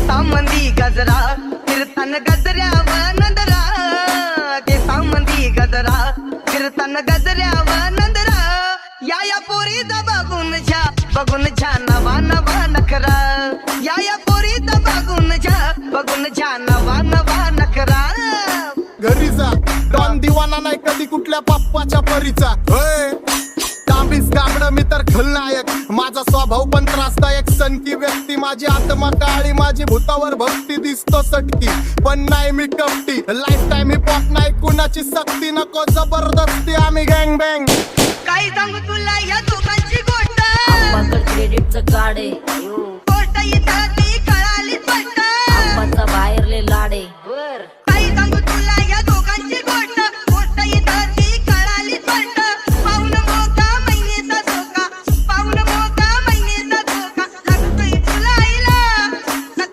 केसामंदी गजरा फिरतान गजऱ्याव नंदरा, केसामंदी गजरा फिरतान गजऱ्याव नंदरा, या पोरीचा बघून छा नवा नवा नखरा, या पोरीचा बघून छा नवा नवा नखरा. घरी जा डॉन दिवाना नाही कधी कुठल्या बाप्पाच्या परीचा. तांबीस कागड मी तर खलनायक, माझा स्वभाव पण त्रासदायक. सनकी व्यक्ती माझी आत्मा काळी, माझी भूतावर भक्ती दिसतो सटकी, पण नाही मी कपटी. लाईफ टाइम हिप हॉप नाही कुणाची सक्ती, नको जबरदस्ती आम्ही गँग बँग. काय सांगू तुला या दोघांची गोष्ट, क्रेडिटचं कार्ड आहे गोष्ट इथं ती कळा